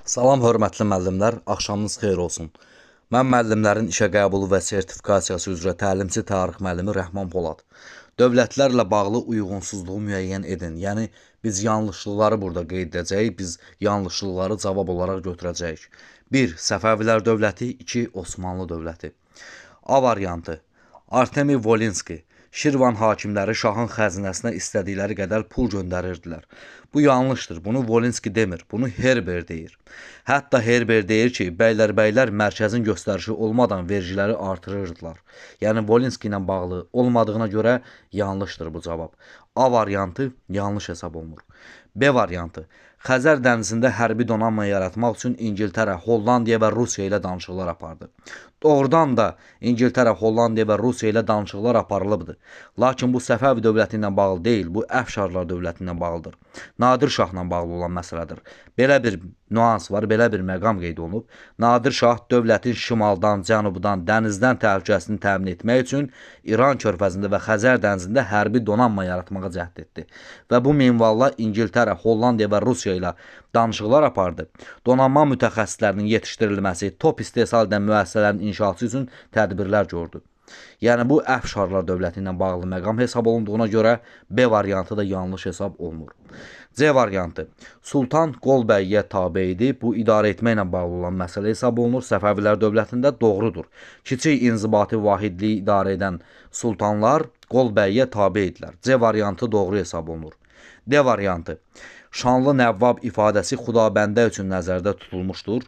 Salam hörmətli müəllimlər, axşamınız xeyir olsun. Mən müəllimlərin işə qəbulu və sertifikasiyası üzrə təlimçi tarix müəllimi Rəhman Polad. Dövlətlərlə bağlı uyğunsuzluğu müəyyən edin. Yəni biz yanlışlıqları burada qeyd edəcəyik, biz yanlışlıqları cavab olaraq götürəcəyik. 1. Səfəvilər dövləti, 2. Osmanlı dövləti. A variantı. Artemi Volinski. Şirvan hakimləri şahın xəzinəsinə istədikləri qədər pul göndərirdilər. Bu yanlışdır. Bunu Volinski demir. Bunu Herber deyir. Hətta Herber deyir ki, bəylər mərkəzin göstərişi olmadan vergiləri artırırdılar. Yəni Volinski ilə bağlı olmadığına görə yanlışdır bu cavab. A variantı yanlış hesab olunur. B variantı. Xəzər dənizində hərbi donanma yaratmaq üçün İngiltərə, Hollandiya və Rusiya ilə danışıqlar apardı. Doğrudan da İngiltərə, Hollandiya və Rusiya ilə danışıqlar aparılıbdır. Lakin bu Səfəvi dövləti ilə bağlı deyil, bu Əfşarlar dövləti ilə bağlıdır. Nadir Şahla bağlı olan məsələdir. Belə bir nüans var, belə bir məqam qeyd olunub. Nadir Şah dövlətin şimaldan, cənubdan, dənizdən təhlükəsini təmin etmək üçün İran körfəzində və Xəzər dənizində hərbi donanma yaratmağa cəhd etdi. Və bu minvalla İngiltərə, Hollandiya və Rusiya ilə danışıqlar apardı. Donanma mütəxəssislərinin yetişdirilməsi, top istehsal edən müəssisələrin inşası üçün tədbirlər gördü. Yəni bu Əfşarlar dövləti ilə bağlı məqam hesab olunduğuna görə B variantı da yanlış hesab olunur. C variantı. Sultan Qolbəyyə tabe idi. Bu idarə etməklə bağlı olan məsələ hesab olunur. Səfəvilər dövlətində doğrudur. Kiçik inzibati vahidliyi idarə edən sultanlar Qolbəyyə tabe idilər. C variantı doğru hesab olunur. D variantı. Şanlı Nəvvab ifadəsi Xudabəndə üçün nəzərdə tutulmuşdur.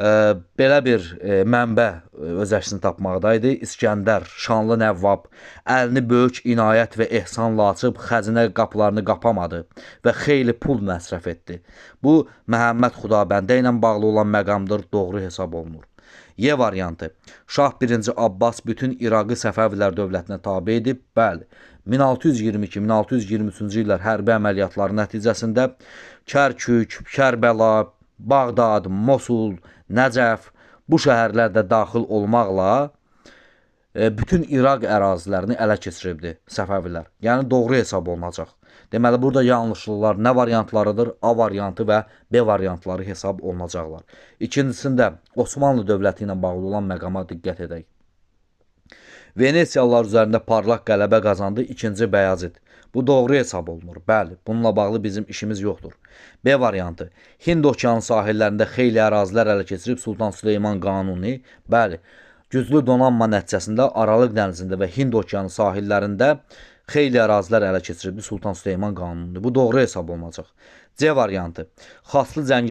Belə bir mənbə öz əksini tapmaqdaydı. İskəndər, Şanlı Nəvvab əlini böyük inayət və ehsanla açıb xəzinə qapılarını qapamadı və xeyli pul məsrəf etdi. Bu, Məhəmməd Xudabəndə ilə bağlı olan məqamdır, doğru hesab olunur. Y variantı. Şah 1. Abbas bütün İraqı Səfəvilər dövlətinə tabe edib, bəli. 1622-1623-cü illər hərbi əməliyyatları nəticəsində Kərkük, Kərbəla, Bağdad, Mosul, Nəcəf bu şəhərlərdə daxil olmaqla bütün İraq ərazilərini ələ keçiribdi Səfəvilər. Yəni doğru hesab olunacaq. Deməli, burada yanlışlıqlar nə variantlarıdır? A variantı və B variantları hesab olunacaqlar. İkincisində Osmanlı dövləti ilə bağlı olan məqama diqqət edək. Venesiyalılar üzərində parlaq qələbə qazandı 2. Bəyazid. Bu doğru hesab olunur. Bəli, bununla bağlı bizim işimiz yoxdur. B variantı. Hind okeanı sahillərində xeyli ərazilər ələ keçirib Sultan Süleyman Qanuni. Bəli, güclü donanma nəticəsində Aralıq dənizində və Hind okeanı sahillərində xeyli ərazilər ələ keçiribdi Sultan Süleyman Qanuni. Bu doğru hesab olunacaq. C variantı. Xaslı